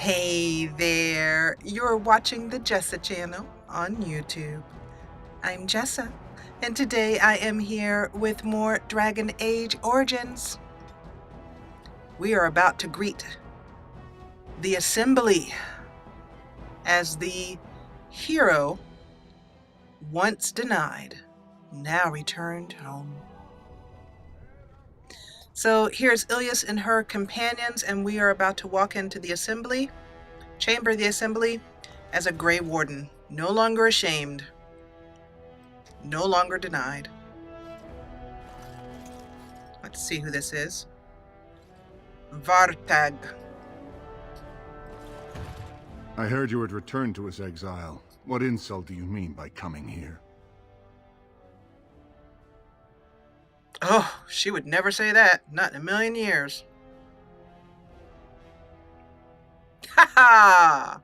Hey there, you're watching the Jessa Channel on YouTube. I'm Jessa, and today I am here with more Dragon Age Origins. We are about to greet the Assembly as the hero, once denied, now returned home. So here's Ilyis and her companions, and we are about to walk into the Assembly, Chamber of the Assembly, as a Grey Warden, no longer ashamed, no longer denied. Let's see who this is. Vartag. I heard you had returned to his exile. What insult do you mean by coming here? Oh, she would never say that. Not in a million years. Ha ha!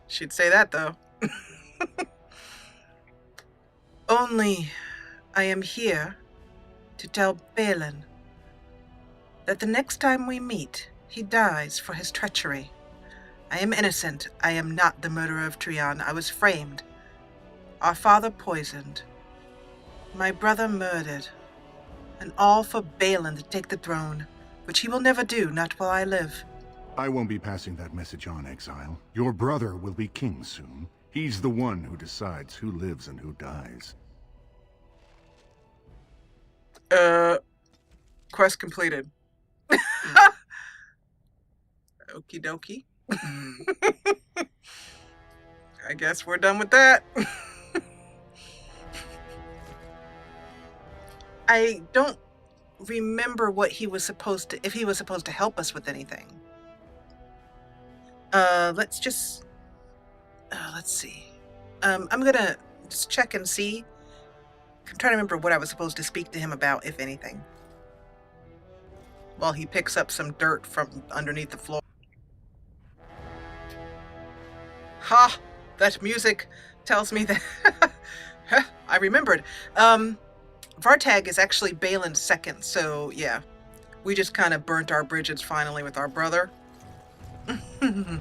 She'd say that, though. Only I am here to tell Balin that the next time we meet, he dies for his treachery. I am innocent. I am not the murderer of Trion. I was framed. Our father poisoned. My brother murdered. And all for Balin to take the throne, which he will never do, not while I live. I won't be passing that message on, Exile. Your brother will be king soon. He's the one who decides who lives and who dies. Quest completed. Okie dokie. I guess we're done with that. I don't remember what he was supposed to, if he was supposed to help us with anything. Let's just, let's see. I'm gonna just check and see. I'm trying to remember what I was supposed to speak to him about, if anything. While he picks up some dirt from underneath the floor. Ha! That music tells me that I remembered. Vartag is actually Balin's second, so yeah. We just kind of burnt our bridges finally with our brother. The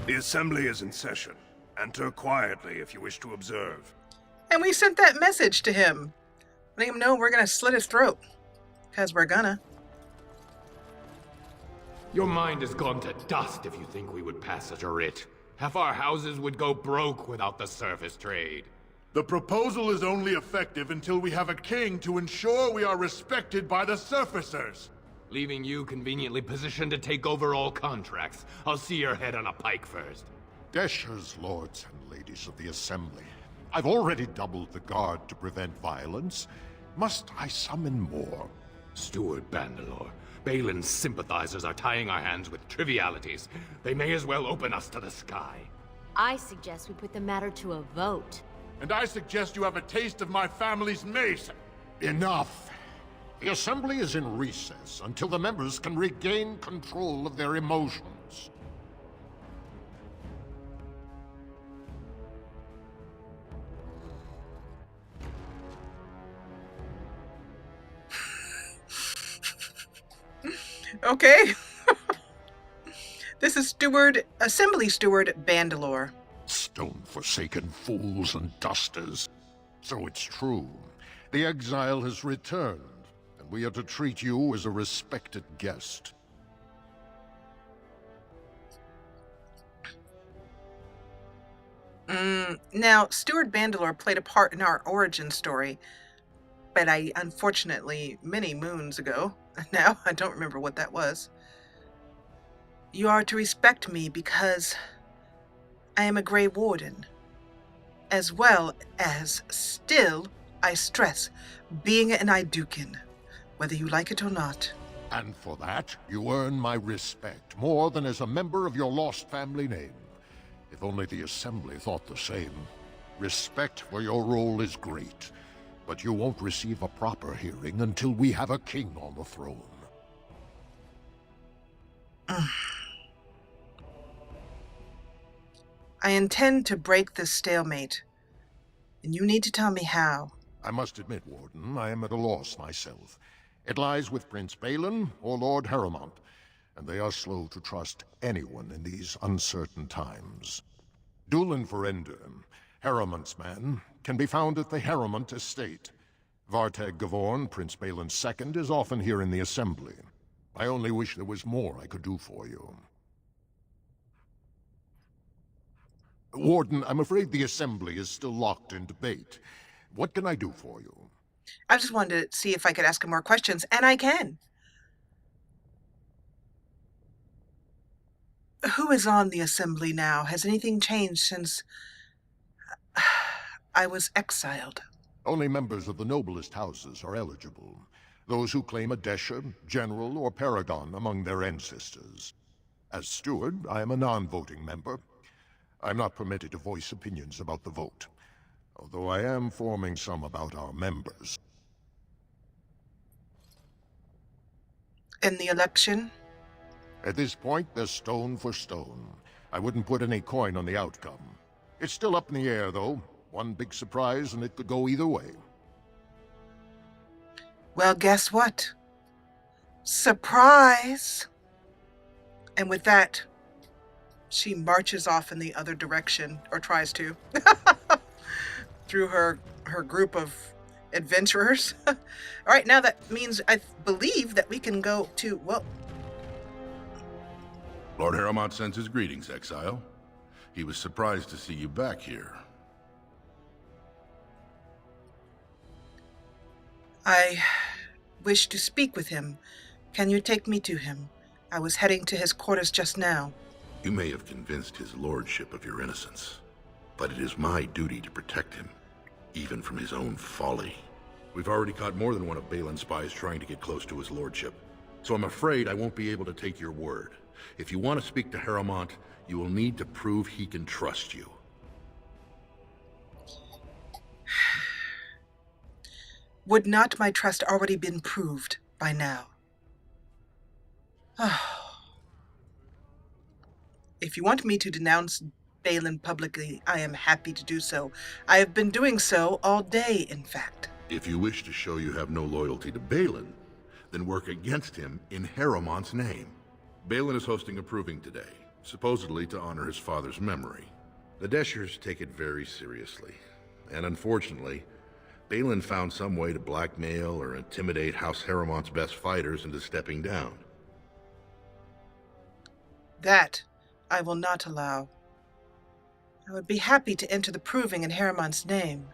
Assembly is in session. Enter quietly if you wish to observe. And we sent that message to him, letting him know we're gonna slit his throat. Because we're gonna. Your mind has gone to dust if you think we would pass such a writ. Half our houses would go broke without the service trade. The proposal is only effective until we have a king to ensure we are respected by the surfacers. Leaving you conveniently positioned to take over all contracts. I'll see your head on a pike first. Deshers, lords and ladies of the Assembly. I've already doubled the guard to prevent violence. Must I summon more? Steward Bandalore, Balin's sympathizers are tying our hands with trivialities. They may as well open us to the sky. I suggest we put the matter to a vote. And I suggest you have a taste of my family's mace. Enough! The Assembly is in recess until the members can regain control of their emotions. Okay. This is Assembly Steward Bandalore. Stone-forsaken fools and dusters. So it's true. The exile has returned, and we are to treat you as a respected guest. Now, Steward Bandalore played a part in our origin story, but unfortunately, many moons ago, now I don't remember what that was. You are to respect me because I am a Grey Warden, as well as, still, I stress, being an Idukan, whether you like it or not. And for that, you earn my respect, more than as a member of your lost family name. If only the Assembly thought the same. Respect for your role is great, but you won't receive a proper hearing until we have a king on the throne. I intend to break this stalemate, and you need to tell me how. I must admit, Warden, I am at a loss myself. It lies with Prince Balin or Lord Harrowmount. and they are slow to trust anyone in these uncertain times. Dulin Ferelden, Harramont's man, can be found at the Harramont estate. Vartag Gavorn, Prince Balin's second, is often here in the Assembly. I only wish there was more I could do for you. Warden, I'm afraid the Assembly is still locked in debate. What can I do for you? I just wanted to see if I could ask him more questions, and I can. Who is on the Assembly now? Has anything changed since I was exiled? Only members of the noblest houses are eligible. Those who claim a Desha, General, or Paragon among their ancestors. As steward, I am a non-voting member. I'm not permitted to voice opinions about the vote, although I am forming some about our members. In the election? At this point, they're stone for stone. I wouldn't put any coin on the outcome. It's still up in the air, though. One big surprise, and it could go either way. Well, guess what? Surprise! And with that, she marches off in the other direction, or tries to, through her group of adventurers. All right, now that means I believe that we can go to, well... Lord Harrowmount sends his greetings, Exile. He was surprised to see you back here. I wish to speak with him. Can you take me to him? I was heading to his quarters just now. You may have convinced his lordship of your innocence, but it is my duty to protect him, even from his own folly. We've already caught more than one of Balin's spies trying to get close to his lordship, so I'm afraid I won't be able to take your word. If you want to speak to Harramont, you will need to prove he can trust you. Would not my trust already been proved by now? If you want me to denounce Balin publicly, I am happy to do so. I have been doing so all day, in fact. If you wish to show you have no loyalty to Balin, then work against him in Harramont's name. Balin is hosting a proving today, supposedly to honor his father's memory. The Deshers take it very seriously, and unfortunately, Balin found some way to blackmail or intimidate House Harramont's best fighters into stepping down. That I will not allow. I would be happy to enter the proving in Harramont's name.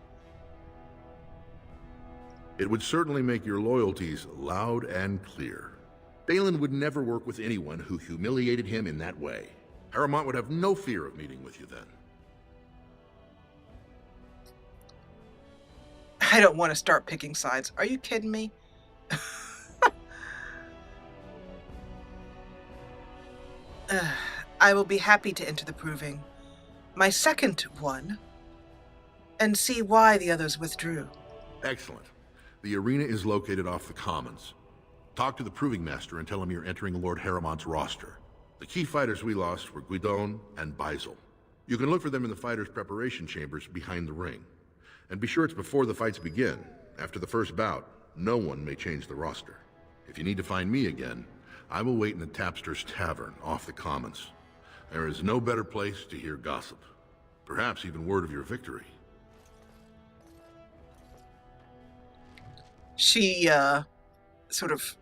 It would certainly make your loyalties loud and clear. Balin would never work with anyone who humiliated him in that way. Harramont would have no fear of meeting with you then. I don't want to start picking sides. Are you kidding me? I will be happy to enter the proving. My second one, and see why the others withdrew. Excellent. The arena is located off the Commons. Talk to the Proving Master and tell him you're entering Lord Harramont's roster. The key fighters we lost were Guidon and Baisel. You can look for them in the fighters' preparation chambers behind the ring. And be sure it's before the fights begin. After the first bout, no one may change the roster. If you need to find me again, I will wait in the Tapster's Tavern off the Commons. There is no better place to hear gossip. Perhaps even word of your victory. She, sort of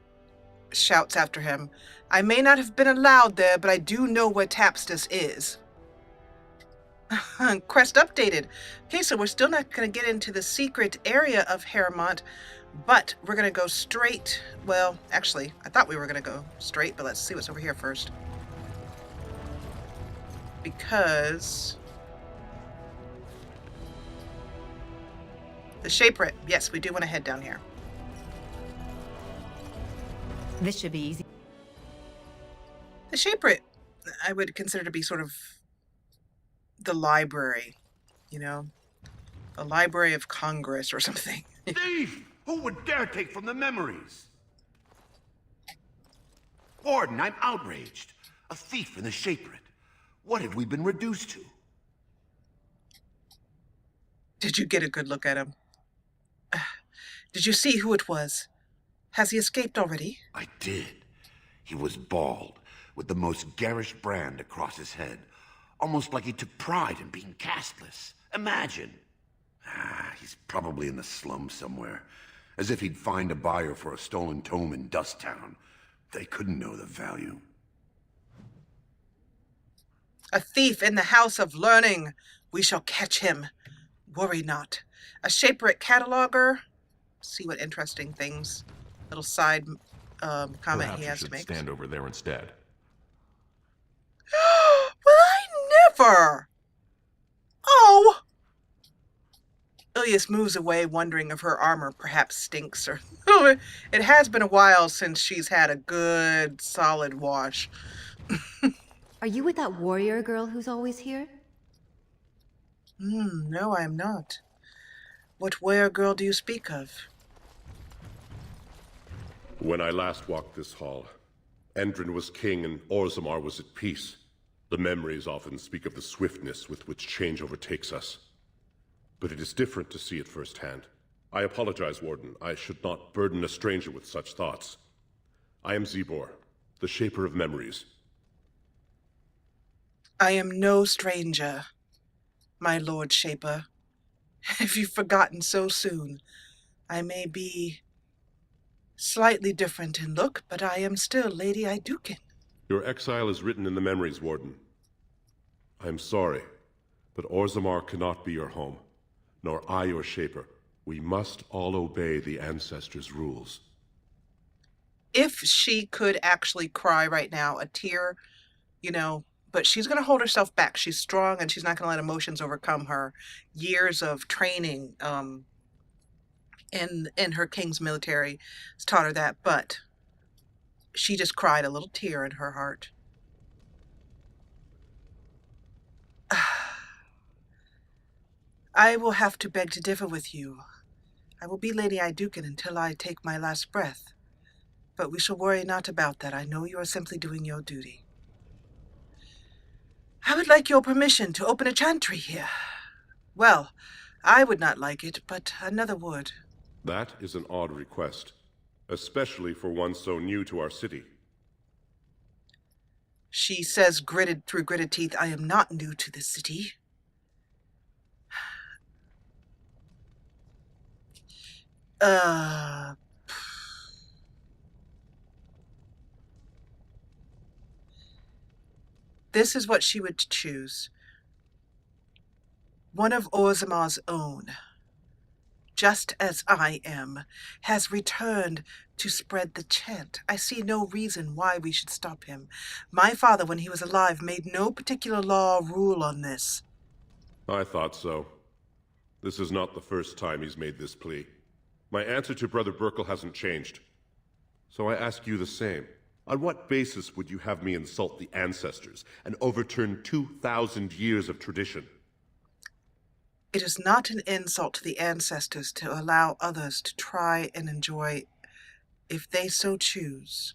shouts after him. I may not have been allowed there, but I do know where Tapster's is. Quest updated. Okay, so we're still not going to get into the secret area of Harramont, but we're going to go straight. Well, actually, I thought we were going to go straight, but let's see what's over here first. Because the shaperate. Yes, we do want to head down here. This should be easy. The shaperate, I would consider to be sort of the library, you know, the Library of Congress or something. Thief! Who would dare take from the memories? Warden, I'm outraged. A thief in the shaperate. What have we been reduced to? Did you get a good look at him? Did you see who it was? Has he escaped already? I did. He was bald, with the most garish brand across his head, almost like he took pride in being castless. Imagine. He's probably in the slums somewhere, as if he'd find a buyer for a stolen tome in Dust Town. They couldn't know the value. A thief in the house of learning. We shall catch him. Worry not. A shaperate cataloger. See what interesting things. Little side comment Perhaps he you has to should make. stand over there instead. Well, I never. Oh. Ilyis moves away, wondering if her armor perhaps stinks or... It has been a while since she's had a good, solid wash. Are you with that warrior girl who's always here? No, I am not. What warrior girl do you speak of? When I last walked this hall, Endrin was king and Orzammar was at peace. The memories often speak of the swiftness with which change overtakes us. But it is different to see it firsthand. I apologize, Warden. I should not burden a stranger with such thoughts. I am Zebor, the Shaper of Memories. I am no stranger, my Lord Shaper. If you've forgotten so soon, I may be slightly different in look, but I am still Lady Iduken. Your exile is written in the memories, Warden. I am sorry, but Orzammar cannot be your home, nor I your Shaper. We must all obey the Ancestors' rules. If she could actually cry right now, a tear, but she's going to hold herself back. She's strong, and she's not going to let emotions overcome her. Years of training in her king's military has taught her that, but she just cried a little tear in her heart. I will have to beg to differ with you. I will be Lady Iduken until I take my last breath. But we shall worry not about that. I know you are simply doing your duty. I would like your permission to open a chantry here. Well, I would not like it, but another would. That is an odd request, especially for one so new to our city. She says, gritted through gritted teeth, I am not new to this city. This is what she would choose. One of Orzammar's own, just as I am, has returned to spread the chant. I see no reason why we should stop him. My father, when he was alive, made no particular law or rule on this. I thought so. This is not the first time he's made this plea. My answer to Brother Burkle hasn't changed. So I ask you the same. On what basis would you have me insult the Ancestors and overturn 2,000 years of tradition? It is not an insult to the Ancestors to allow others to try and enjoy, if they so choose.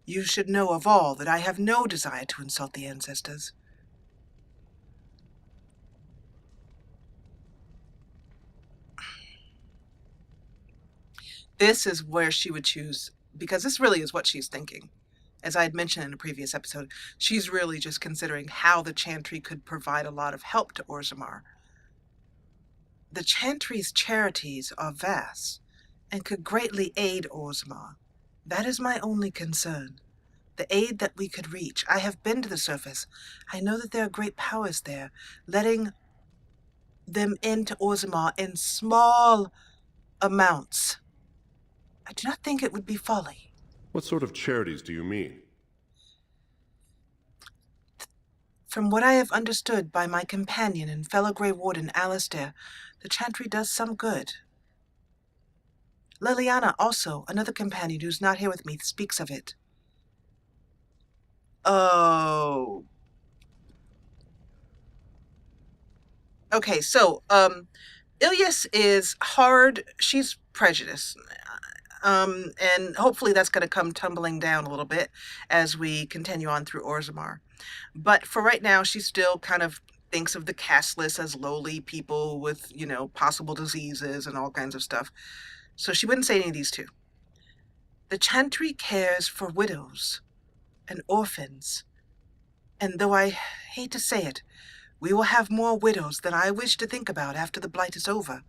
You should know of all that I have no desire to insult the Ancestors. This is where she would choose, because this really is what she's thinking. As I had mentioned in a previous episode, she's really just considering how the chantry could provide a lot of help to Orzammar. The chantry's charities are vast and could greatly aid Orzammar. That is my only concern. The aid that we could reach. I have been to the surface. I know that there are great powers there. Letting them into Orzammar in small amounts, I do not think it would be folly. What sort of charities do you mean? From what I have understood by my companion and fellow Grey Warden, Alistair, the chantry does some good. Liliana also, another companion who's not here with me, speaks of it. Oh. Okay, so, Ilyis is hard. She's prejudiced. And hopefully that's going to come tumbling down a little bit as we continue on through Orzammar. But for right now, she still kind of thinks of the castless as lowly people with, possible diseases and all kinds of stuff. So she wouldn't say any of these two. The Chantry cares for widows and orphans. And though I hate to say it, we will have more widows than I wish to think about after the Blight is over.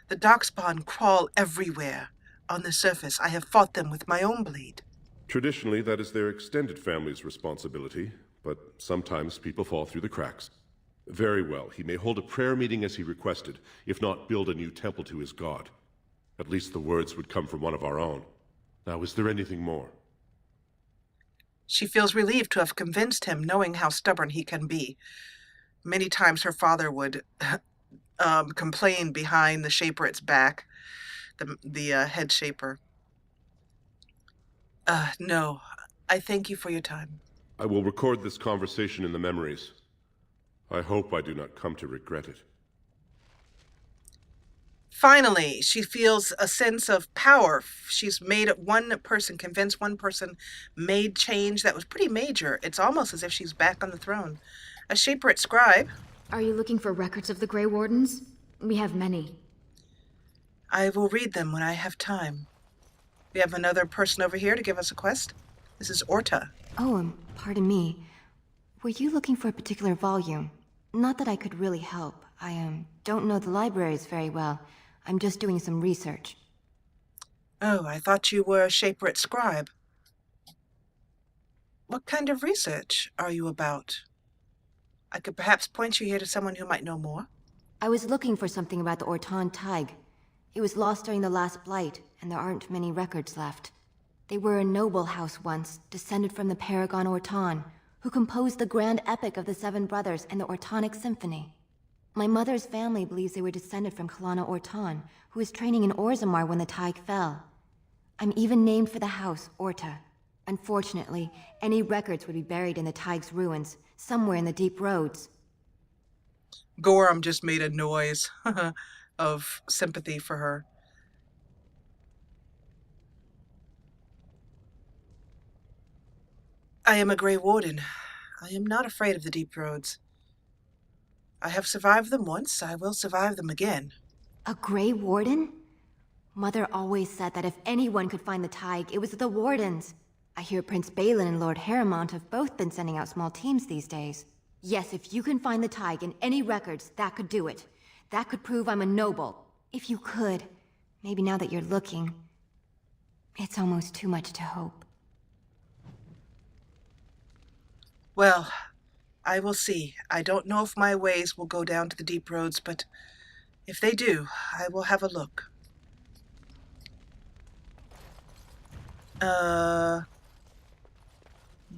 The darkspawn crawl everywhere. On the surface, I have fought them with my own blade. Traditionally, that is their extended family's responsibility, but sometimes people fall through the cracks. Very well, he may hold a prayer meeting as he requested, if not build a new temple to his god. At least the words would come from one of our own. Now, is there anything more? She feels relieved to have convinced him, knowing how stubborn he can be. Many times her father would complain behind the shaperate's back, the head shaper. No, I thank you for your time. I will record this conversation in the memories. I hope I do not come to regret it. Finally, she feels a sense of power. She's made one person, convinced one person, made change that was pretty major. It's almost as if she's back on the throne. A shaperate scribe. Are you looking for records of the Grey Wardens? We have many. I will read them when I have time. We have another person over here to give us a quest. This is Orta. Oh, pardon me. Were you looking for a particular volume? Not that I could really help. I don't know the libraries very well. I'm just doing some research. Oh, I thought you were a shaperate scribe. What kind of research are you about? I could perhaps point you here to someone who might know more. I was looking for something about the Orton Tig. It was lost during the last Blight, and there aren't many records left. They were a noble house once, descended from the Paragon Orton, who composed the grand epic of the Seven Brothers and the Ortonic Symphony. My mother's family believes they were descended from Kalana Orton, who was training in Orzammar when the Tig fell. I'm even named for the house, Orta. Unfortunately, any records would be buried in the Tig's ruins, somewhere in the deep roads. Gorham just made a noise of sympathy for her. I am a Grey Warden. I am not afraid of the deep roads. I have survived them once. I will survive them again. A Grey Warden? Mother always said that if anyone could find the Tig, it was the Wardens. I hear Prince Balin and Lord Harrowmount have both been sending out small teams these days. Yes, if you can find the Tig in any records, that could do it. That could prove I'm a noble. If you could. Maybe now that you're looking. It's almost too much to hope. Well, I will see. I don't know if my ways will go down to the deep roads, but if they do, I will have a look.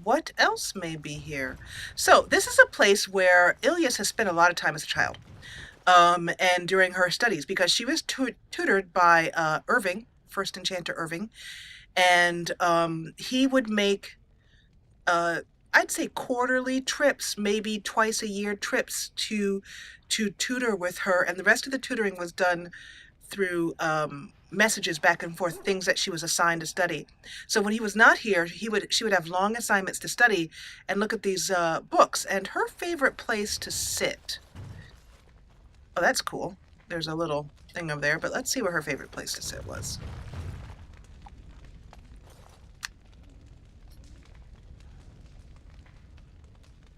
What else may be here? So, this is a place where Ilyis has spent a lot of time as a child. And during her studies, because she was tutored by Irving, First Enchanter Irving, and he would make, I'd say quarterly trips, maybe twice a year trips to tutor with her, and the rest of the tutoring was done through messages back and forth, things that she was assigned to study. So when he was not here, she would have long assignments to study and look at these books. And her favorite place to sit. Oh, that's cool. There's a little thing over there, but let's see where her favorite place to sit was.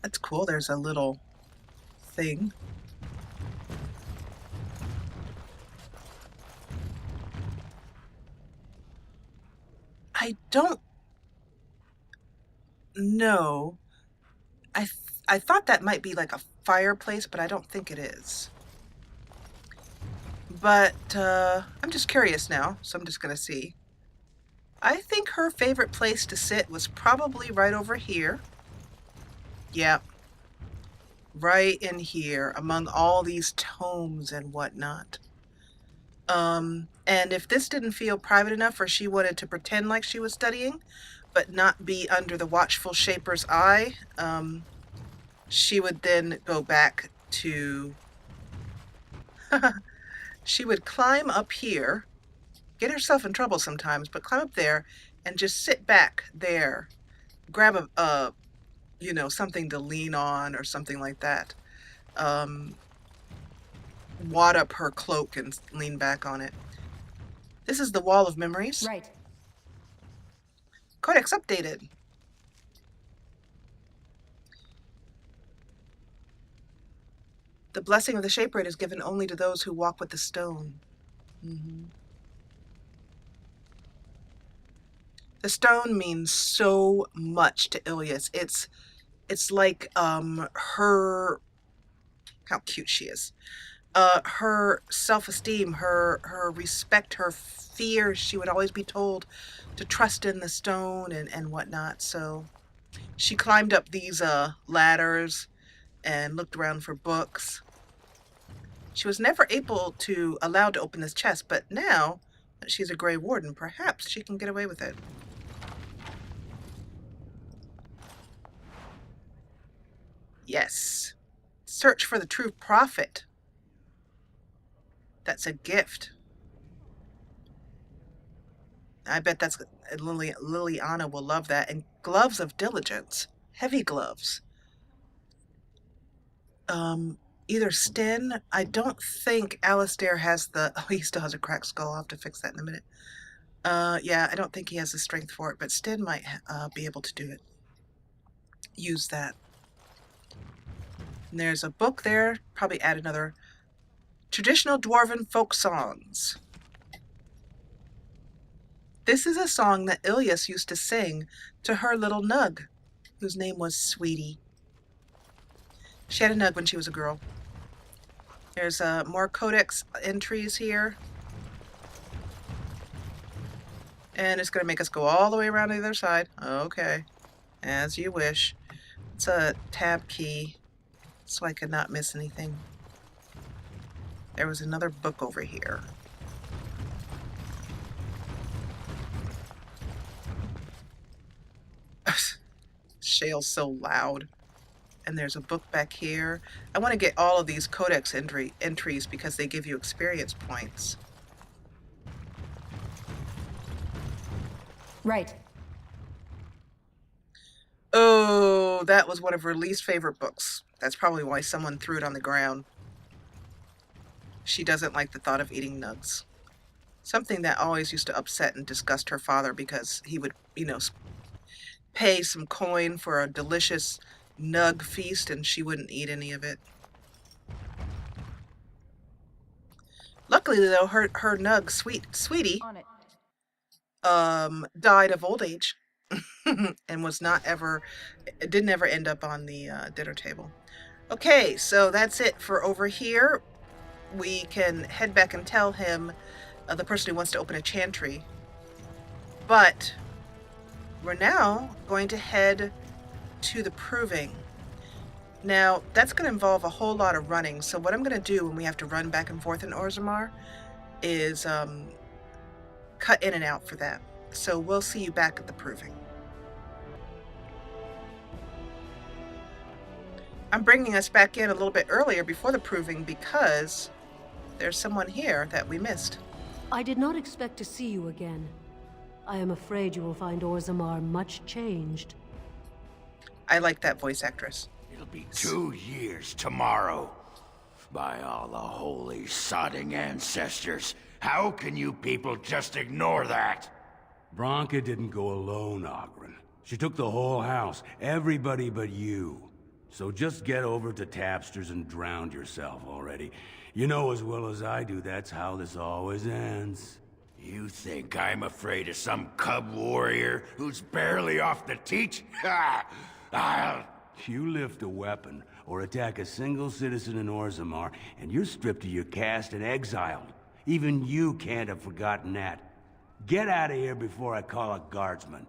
That's cool. There's a little thing. I don't know. I thought that might be like a fireplace, but I don't think it is. But I'm just curious now, so I'm just going to see. I think her favorite place to sit was probably right over here. Yeah. Right in here, among all these tomes and whatnot. And if this didn't feel private enough, or she wanted to pretend like she was studying, but not be under the watchful shaper's eye, she would then go back to... She would climb up here, get herself in trouble sometimes, but climb up there and just sit back there, grab a you know, something to lean on or something like that. Wad up her cloak and lean back on it. This is the Wall of Memories. Right. Codex updated. The blessing of the shaperate is given only to those who walk with the stone. The stone means so much to Ilyis. It's like her, how cute she is. Her self-esteem, her respect, her fear. She would always be told to trust in the stone and whatnot. So she climbed up these ladders and looked around for books. She was never allowed to open this chest, but now that she's a Grey Warden, perhaps she can get away with it. Yes. Search for the true prophet. That's a gift. I bet that's Liliana will love that. And gloves of diligence. Heavy gloves. Either Sten. I don't think Alistair has the... Oh, he still has a cracked skull. I'll have to fix that in a minute. Yeah, I don't think he has the strength for it, but Sten might be able to do it. Use that. And there's a book there. Probably add another. Traditional Dwarven folk songs. This is a song that Ilyis used to sing to her little Nug, whose name was Sweetie. She had a Nug when she was a girl. There's more codex entries here. And it's going to make us go all the way around to the other side. Okay. As you wish. It's a tab key, so I could not miss anything. There was another book over here. Shale's so loud. And there's a book back here. I want to get all of these codex entries because they give you experience points. Right. Oh, that was one of her least favorite books. That's probably why someone threw it on the ground. She doesn't like the thought of eating nugs. Something that always used to upset and disgust her father because he would, pay some coin for a delicious nug feast and she wouldn't eat any of it. Luckily, though, her nug, Sweetie, died of old age and was not ever, didn't ever end up on the dinner table. Okay, so that's it for over here. We can head back and tell him, the person who wants to open a chantry. But we're now going to head to the proving. Now, that's going to involve a whole lot of running. So what I'm going to do when we have to run back and forth in Orzammar is cut in and out for that. So we'll see you back at the proving. I'm bringing us back in a little bit earlier before the proving because there's someone here that we missed. I did not expect to see you again. I am afraid you will find Orzammar much changed. I like that voice actress. It'll be 2 years tomorrow. By all the holy sodding ancestors, how can you people just ignore that? Bronca didn't go alone, Oghren. She took the whole house, everybody but you. So just get over to Tapster's and drown yourself already. You know as well as I do that's how this always ends. You think I'm afraid of some cub warrior who's barely off the teat? Ha! You lift a weapon or attack a single citizen in Orzammar, and you're stripped of your caste and exiled. Even you can't have forgotten that. Get out of here before I call a guardsman.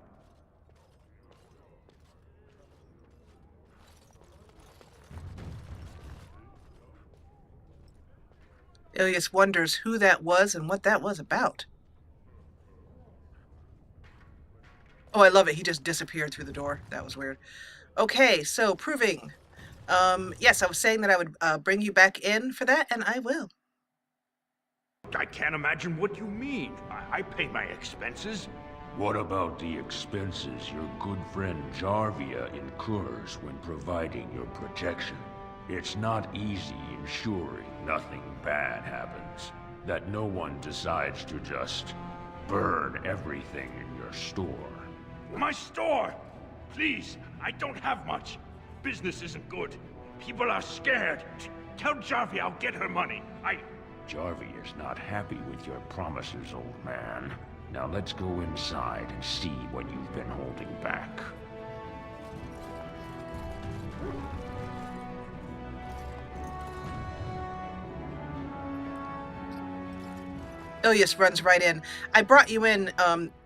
Ilyis wonders who that was and what that was about. Oh, I love it. He just disappeared through the door. That was weird. Okay, so proving. Yes, I was saying that I would bring you back in for that, and I will. I can't imagine what you mean. I pay my expenses. What about the expenses your good friend Jarvia incurs when providing your protection? It's not easy ensuring nothing bad happens, that no one decides to just burn everything in your store. My store! Please, I don't have much. Business isn't good. People are scared. Tell Jarvie I'll get her money. Jarvie is not happy with your promises, old man. Now let's go inside and see what you've been holding back. Ilyis runs right in. I brought you in.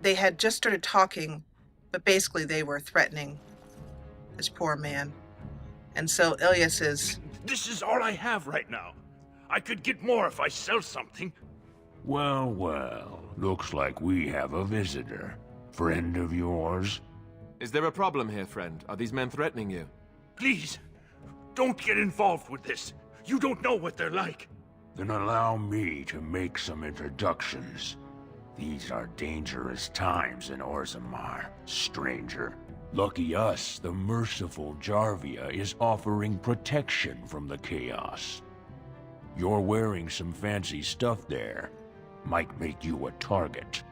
They had just started talking, but basically they were threatening this poor man. And so Ilyis is... This is all I have right now. I could get more if I sell something. Well, well. Looks like we have a visitor. Friend of yours? Is there a problem here, friend? Are these men threatening you? Please, don't get involved with this. You don't know what they're like. Then allow me to make some introductions. These are dangerous times in Orzammar, stranger. Lucky us, the merciful Jarvia is offering protection from the chaos. You're wearing some fancy stuff there. Might make you a target.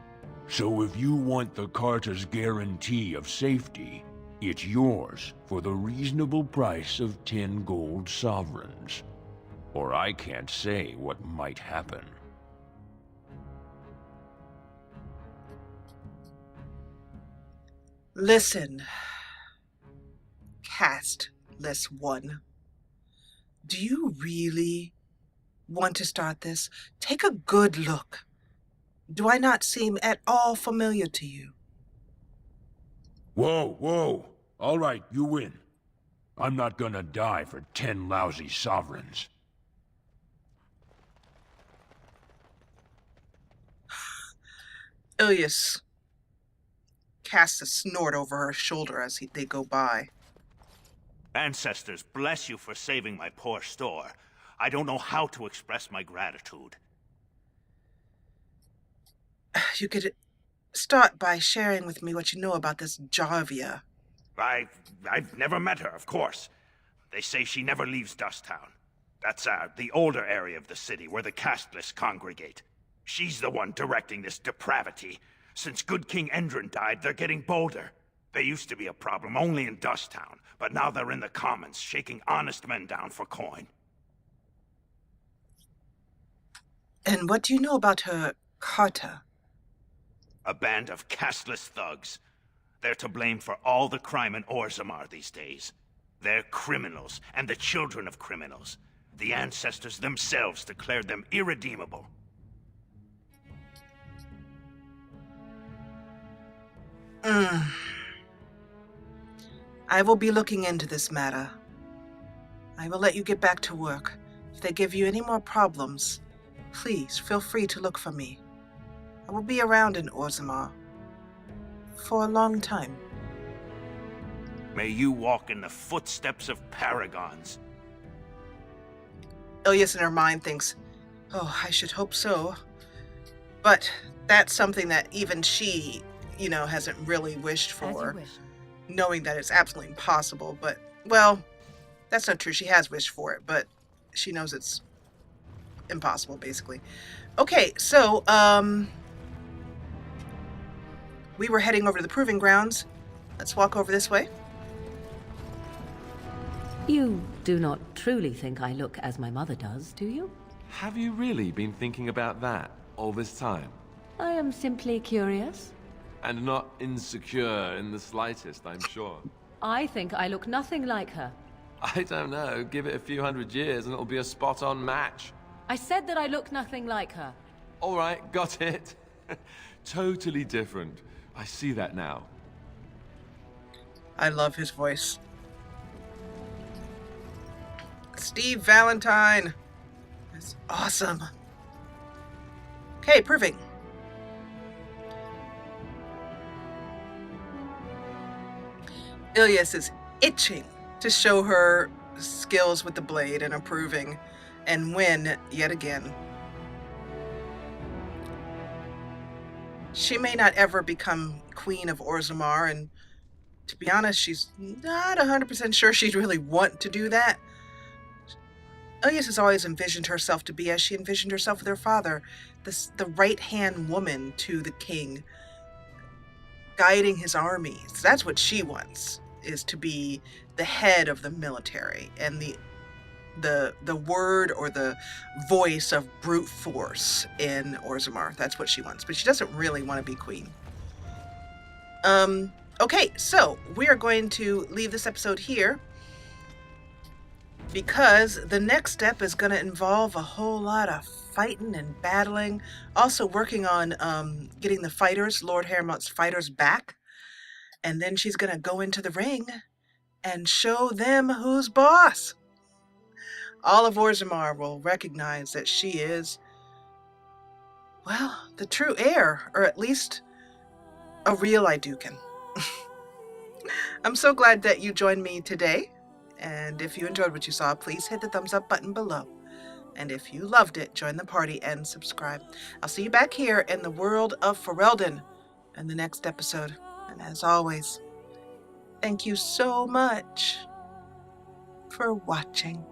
So if you want the Carta's guarantee of safety, it's yours for the reasonable price of 10 gold sovereigns. Or I can't say what might happen. Listen, castless one. Do you really want to start this? Take a good look. Do I not seem at all familiar to you? Whoa, whoa. All right, you win. I'm not gonna die for 10 lousy sovereigns. Ilyis casts a snort over her shoulder as they go by. Ancestors, bless you for saving my poor store. I don't know how to express my gratitude. You could start by sharing with me what you know about this Jarvia. I've never met her, of course. They say she never leaves Dusttown. That's the older area of the city where the casteless congregate. She's the one directing this depravity. Since good King Endrin died, they're getting bolder. They used to be a problem only in Dusttown, but now they're in the commons, shaking honest men down for coin. And what do you know about her Carta? A band of casteless thugs. They're to blame for all the crime in Orzammar these days. They're criminals, and the children of criminals. The ancestors themselves declared them irredeemable. I will be looking into this matter. I will let you get back to work. If they give you any more problems, please feel free to look for me. I will be around in Orzammar for a long time. May you walk in the footsteps of paragons. Ilyis in her mind thinks, oh, I should hope so. But that's something that even she, hasn't really wished for. Knowing that it's absolutely impossible. But, well, that's not true. She has wished for it, but she knows it's impossible, basically. Okay, so, we were heading over to the Proving Grounds. Let's walk over this way. You do not truly think I look as my mother does, do you? Have you really been thinking about that all this time? I am simply curious. And not insecure in the slightest, I'm sure. I think I look nothing like her. I don't know. Give it a few hundred years and it'll be a spot-on match. I said that I look nothing like her. All right, got it. Totally different. I see that now. I love his voice. Steve Valentine. That's awesome. Okay, Proving. Ilyis is itching to show her skills with the blade and improving and win yet again. She may not ever become Queen of Orzammar, and to be honest, she's not 100% sure she'd really want to do that. Ilyis has always envisioned herself to be as she envisioned herself with her father, the right-hand woman to the king. guiding his armies. That's what she wants, is to be the head of the military and the word or the voice of brute force in Orzammar. That's what she wants, but she doesn't really want to be queen. Okay, so we are going to leave this episode here because the next step is going to involve a whole lot of fighting and battling, also working on getting the fighters, Lord Harrowmount's fighters, back, and then she's going to go into the ring and show them who's boss. All of Orzammar will recognize that she is, well, the true heir, or at least a real Iducan. I'm so glad that you joined me today, and if you enjoyed what you saw, please hit the thumbs up button below. And if you loved it, join the party and subscribe. I'll see you back here in the world of Ferelden in the next episode. And as always, thank you so much for watching.